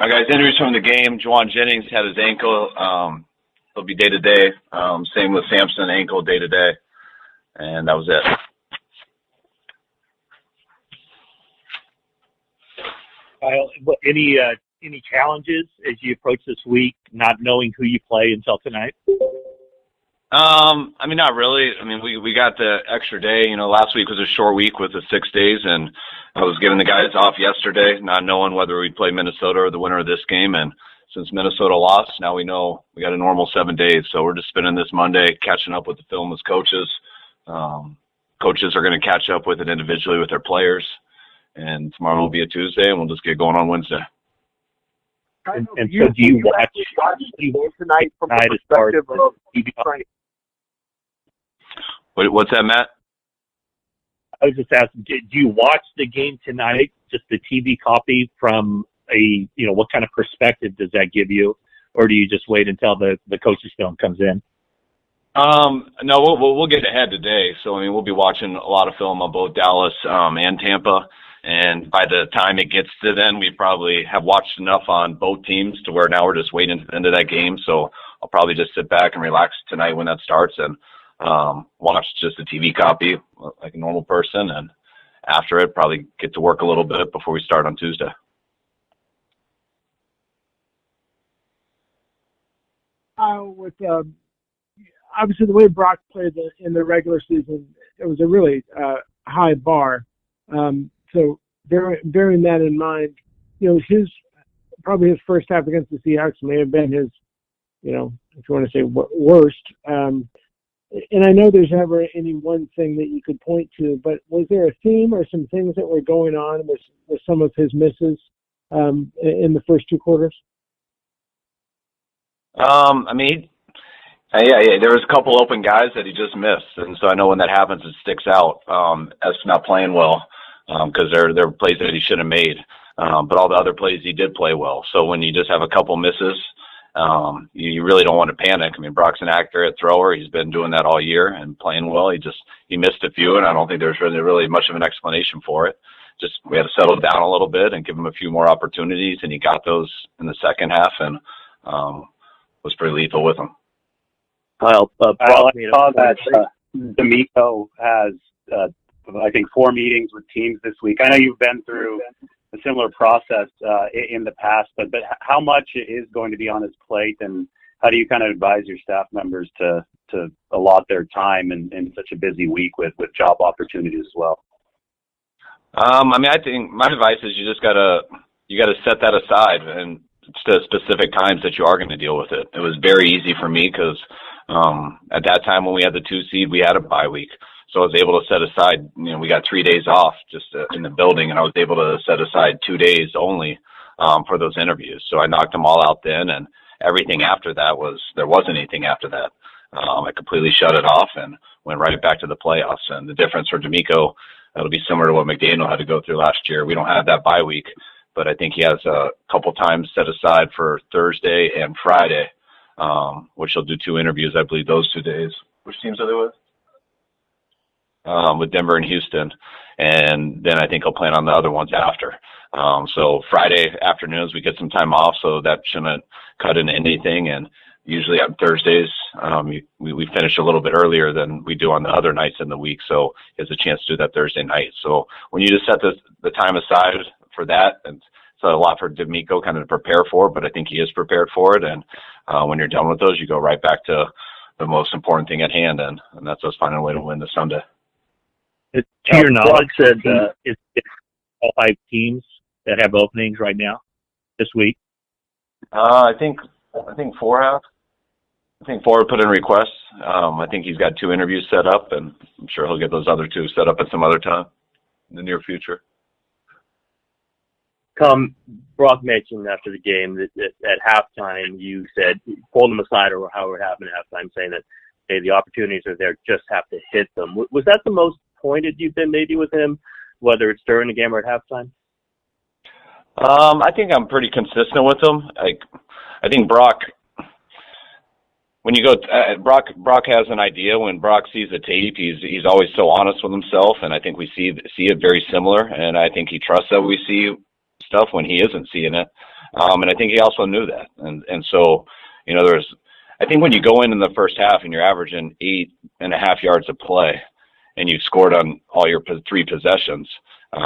All right, guys, injuries from the game. Juwan Jennings had his ankle. He'll be day-to-day. Same with Sampson, ankle day-to-day. And that was it. Kyle, any challenges as you approach this week, not knowing who you play until tonight? Not really. We got the extra day. Last week was a short week with the 6 days, and I was giving the guys off yesterday, not knowing whether we'd play Minnesota or the winner of this game. And since Minnesota lost, now we know we got a normal 7 days. So we're just spending this Monday catching up with the film as coaches. Coaches are going to catch up with it individually with their players. And tomorrow will be a Tuesday, and we'll just get going on Wednesday. And so do you watch tonight from the perspective of TV? What's that, Matt? I was just asking, do you watch the game tonight, just the TV copy from what kind of perspective does that give you? Or do you just wait until the coach's film comes in? No, we'll get ahead today. So, we'll be watching a lot of film on both Dallas and Tampa. And by the time it gets to then, we probably have watched enough on both teams to where now we're just waiting to the end of that game. So I'll probably just sit back and relax tonight when that starts and watch just the TV copy like a normal person. And after it, probably get to work a little bit before we start on Tuesday. With obviously the way Brock played in the regular season, it was a really high bar. So bearing that in mind, his first half against the Seahawks may have been his, if you want to say worst. And I know there's never any one thing that you could point to, but was there a theme or some things that were going on with some of his misses in the first two quarters? There was a couple open guys that he just missed, and so I know when that happens, it sticks out as not playing well because they're plays that he should have made. But all the other plays he did play well. So when you just have a couple misses, you really don't want to panic. Brock's an accurate thrower. He's been doing that all year and playing well. He missed a few, and I don't think there's really much of an explanation for it. Just we had to settle down a little bit and give him a few more opportunities, and he got those in the second half and was pretty lethal with them. Well, I saw that D'Amico has, I think, 4 meetings with teams this week. I know you've been through a similar process in the past, but how much is going to be on his plate, and how do you kind of advise your staff members to allot their time in such a busy week with job opportunities as well? I think my advice is you gotta set that aside and to specific times that you are going to deal with it. It was very easy for me because at that time when we had the 2 seed, we had a bye week. So I was able to set aside, we got 3 days off just in the building, and I was able to set aside 2 days only for those interviews. So I knocked them all out then, and everything after that there wasn't anything after that. I completely shut it off and went right back to the playoffs. And the difference for D'Amico, that'll be similar to what McDaniel had to go through last year. We don't have that bye week, but I think he has a couple times set aside for Thursday and Friday, which he'll do 2 interviews, I believe, those 2 days. Which teams are they with? With Denver and Houston. And then I think he'll plan on the other ones after. So Friday afternoons, we get some time off, so that shouldn't cut into anything. And usually on Thursdays, we finish a little bit earlier than we do on the other nights in the week, so he has a chance to do that Thursday night. So when you just set the time aside for that, and it's a lot for D'Amico kind of to prepare for, but I think he is prepared for it. And when you're done with those, you go right back to the most important thing at hand, and that's us finding a way to win this Sunday. To your knowledge, it's all 5 teams that have openings right now this week? I think 4 have. I think 4 put in requests. I think he's got 2 interviews set up, and I'm sure he'll get those other 2 set up at some other time in the near future. Brock mentioned after the game that at halftime you said, pulled him aside or however it happened at halftime, saying that, hey, the opportunities are there, just have to hit them. Was that the most pointed you've been maybe with him, whether it's during the game or at halftime? I think I'm pretty consistent with him. I think Brock, when you go, Brock has an idea. When Brock sees the tape, he's always so honest with himself, and I think we see it very similar. And I think he trusts that we see stuff when he isn't seeing it. And I think he also knew that. And so, I think when you go in the first half and you're averaging 8.5 yards a play and you've scored on all your 3 possessions,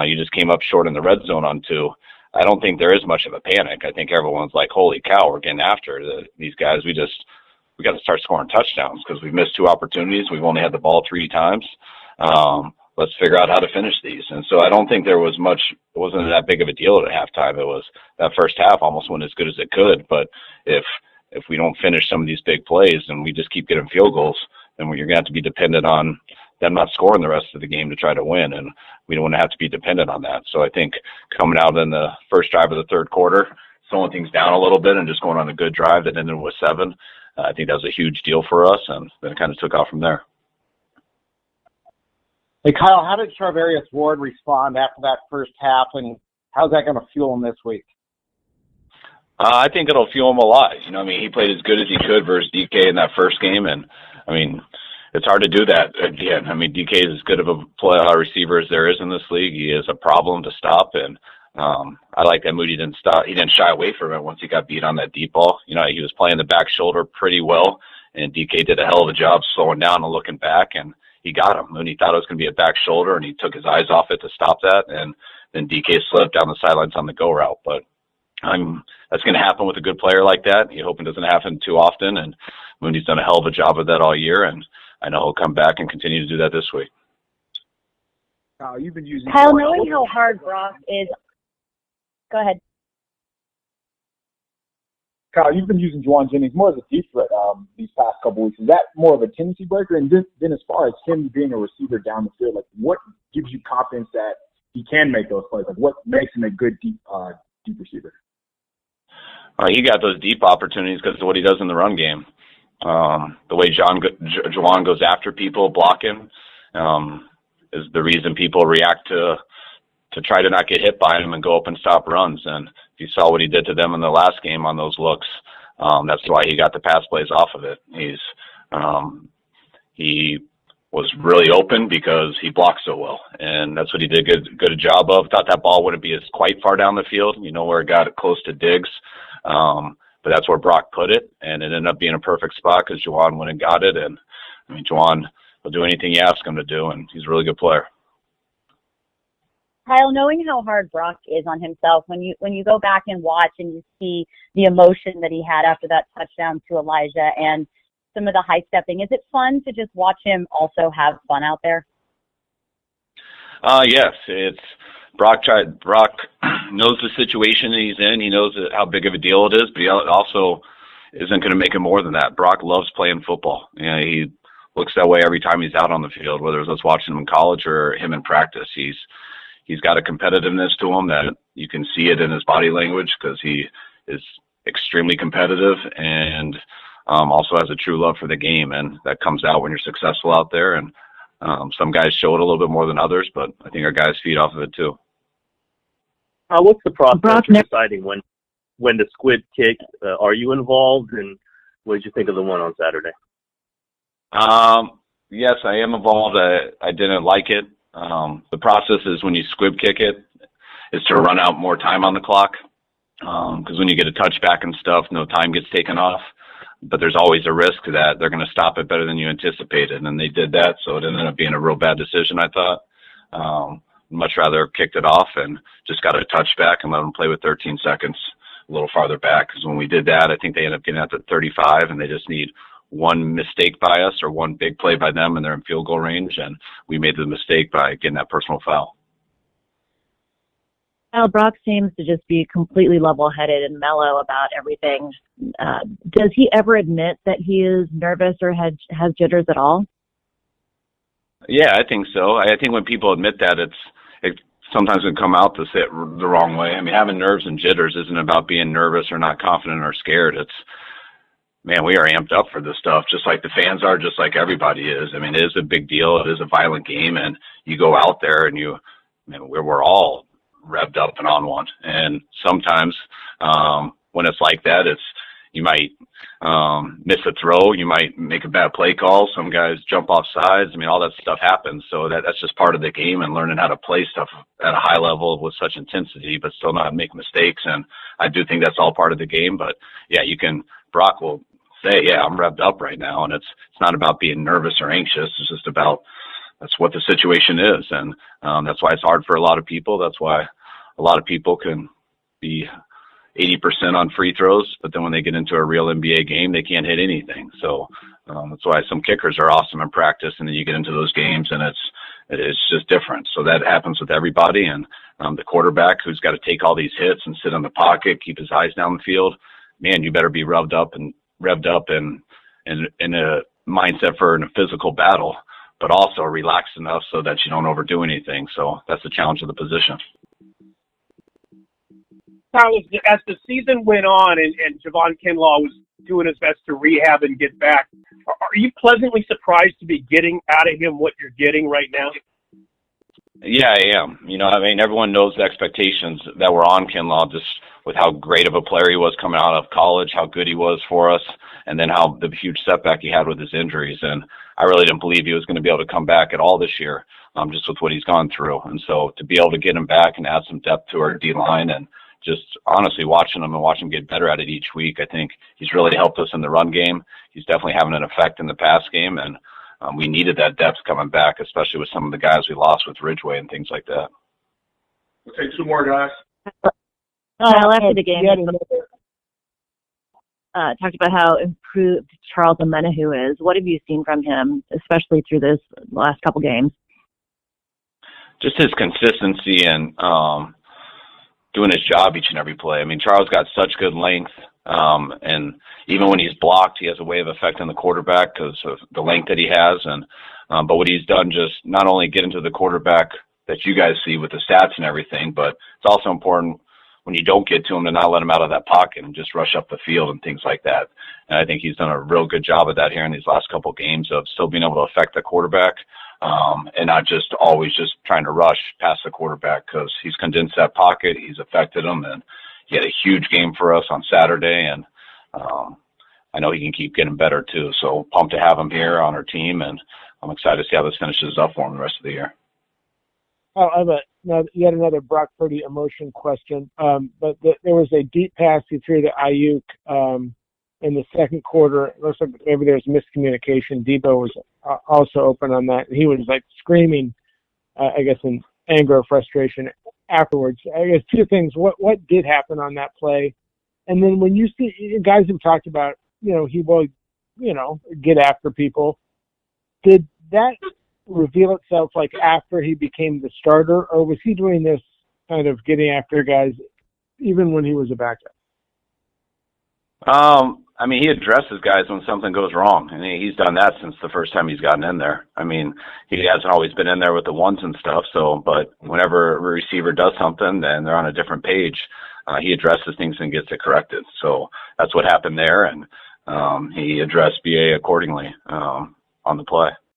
you just came up short in the red zone on 2. I don't think there is much of a panic. I think everyone's like, holy cow, we're getting after these guys. We got to start scoring touchdowns because we've missed 2 opportunities. We've only had the ball 3 times. Let's figure out how to finish these. And so I don't think there was much, it wasn't that big of a deal at halftime. It was that first half almost went as good as it could. But if we don't finish some of these big plays and we just keep getting field goals, then you're going to have to be dependent on them not scoring the rest of the game to try to win. And we don't want to have to be dependent on that. So I think coming out in the first drive of the third quarter, slowing things down a little bit and just going on a good drive that ended with 7, I think that was a huge deal for us. And then it kind of took off from there. Hey, Kyle, how did Charvarius Ward respond after that first half, and how's that going to fuel him this week? I think it'll fuel him a lot. He played as good as he could versus DK in that first game, and, it's hard to do that again. DK is as good of a receiver as there is in this league. He is a problem to stop, and I like that Moody didn't stop. He didn't shy away from it once he got beat on that deep ball. He was playing the back shoulder pretty well, and DK did a hell of a job slowing down and looking back, and he got him. Mooney thought it was going to be a back shoulder, and he took his eyes off it to stop that, and then DK slipped down the sidelines on the go route. But that's going to happen with a good player like that. You hope it doesn't happen too often, and Mooney's done a hell of a job of that all year, and I know he'll come back and continue to do that this week. You've been using Kyle, knowing how hard Brock is. Go ahead. Kyle, you've been using Juwan Jennings more as a deep threat these past couple weeks. Is that more of a tendency breaker? And then as far as him being a receiver down the field, like what gives you confidence that he can make those plays? Like what makes him a good deep receiver? He got those deep opportunities because of what he does in the run game. The way Juwan goes after people, blocking, is the reason people react to try to not get hit by him and go up and stop runs. And if you saw what he did to them in the last game on those looks, that's why he got the pass plays off of it. He was really open because he blocked so well, and that's what he did good a job of. Thought that ball wouldn't be as quite far down the field, where it got close to Diggs. But that's where Brock put it, and it ended up being a perfect spot because Juwan went and got it. And Juwan will do anything you ask him to do, and he's a really good player. Kyle, knowing how hard Brock is on himself, when you go back and watch and you see the emotion that he had after that touchdown to Elijah and some of the high stepping, is it fun to just watch him also have fun out there? Yes, it's Brock knows the situation that he's in. He knows how big of a deal it is, but he also isn't going to make it more than that. Brock loves playing football. He looks that way every time he's out on the field, whether it's us watching him in college or him in practice. He's got a competitiveness to him that you can see it in his body language because he is extremely competitive and also has a true love for the game, and that comes out when you're successful out there. And some guys show it a little bit more than others, but I think our guys feed off of it too. What's the process for deciding when to squid kick? Are you involved, and what did you think of the one on Saturday? Yes, I am involved. I didn't like it. The process is when you squib kick it, is to run out more time on the clock. Because when you get a touchback and stuff, no time gets taken off. But there's always a risk that they're going to stop it better than you anticipated, and they did that, so it ended up being a real bad decision, I thought. Much rather have kicked it off and just got a touchback and let them play with 13 seconds a little farther back. Because when we did that, I think they ended up getting out to 35, and they just need one mistake by us or one big play by them, and they're in field goal range, and we made the mistake by getting that personal foul. Well, Brock seems to just be completely level-headed and mellow about everything. Does he ever admit that he is nervous or has jitters at all? Yeah, I think so. I think when people admit that, it sometimes can come out to say it the wrong way. I mean, having nerves and jitters isn't about being nervous or not confident or scared. It's, man, we are amped up for this stuff, just like the fans are, just like everybody is. I mean, it is a big deal. It is a violent game, and you go out there and we're all revved up and on one. And sometimes when it's like that, you might miss a throw, you might make a bad play call, some guys jump off sides. I mean, all that stuff happens. So that's just part of the game, and learning how to play stuff at a high level with such intensity, but still not make mistakes. And I do think that's all part of the game. But yeah, Brock will say, yeah, I'm revved up right now. And it's not about being nervous or anxious. It's just about, that's what the situation is. And that's why it's hard for a lot of people. That's why a lot of people can be 80% on free throws, but then when they get into a real NBA game, they can't hit anything. So that's why some kickers are awesome in practice, and then you get into those games and it's just different. So that happens with everybody. And the quarterback who's got to take all these hits and sit in the pocket, keep his eyes down the field, man, you better be revved up and in a mindset for a physical battle, but also relaxed enough so that you don't overdo anything. So that's the challenge of the position. Carlos, as the season went on and Javon Kinlaw was doing his best to rehab and get back, are you pleasantly surprised to be getting out of him what you're getting right now? Yeah, I am. Everyone knows the expectations that were on Kinlaw, just with how great of a player he was coming out of college, how good he was for us, and then how the huge setback he had with his injuries. And I really didn't believe he was going to be able to come back at all this year, just with what he's gone through. And so to be able to get him back and add some depth to our D-line, and just honestly watching him get better at it each week, I think he's really helped us in the run game. He's definitely having an effect in the pass game, and we needed that depth coming back, especially with some of the guys we lost with Ridgeway and things like that. We'll take two more, guys. After the game, talked about how improved Charles Omenihu is. What have you seen from him, especially through this last couple games? Just his consistency and doing his job each and every play. I mean, Charles got such good length, and even when he's blocked, he has a way of affecting the quarterback because of the length that he has. And but what he's done, just not only get into the quarterback that you guys see with the stats and everything, but it's also important when you don't get to him to not let him out of that pocket and just rush up the field and things like that. And I think he's done a real good job of that here in these last couple of games, of still being able to affect the quarterback, and not just always just trying to rush past the quarterback, because he's condensed that pocket, he's affected him, and he had a huge game for us on Saturday, and I know he can keep getting better too. So pumped to have him here on our team, and I'm excited to see how this finishes up for him the rest of the year. Oh, I have yet another Brock Purdy emotion question. But there was a deep pass he threw to Ayuk in the second quarter. It looks like maybe there was miscommunication. Debo was also open on that. He was like screaming, I guess, in anger or frustration afterwards. I guess two things. What did happen on that play? And then when you see guys have talked about, he will, get after people. Did that reveal itself like after he became the starter, or was he doing this kind of getting after guys even when he was a backup? He addresses guys when something goes wrong, and he's done that since the first time he's gotten in there. He hasn't always been in there with the ones and stuff, but whenever a receiver does something, then they're on a different page. He addresses things and gets it corrected. So that's what happened there, and he addressed BA accordingly on the play.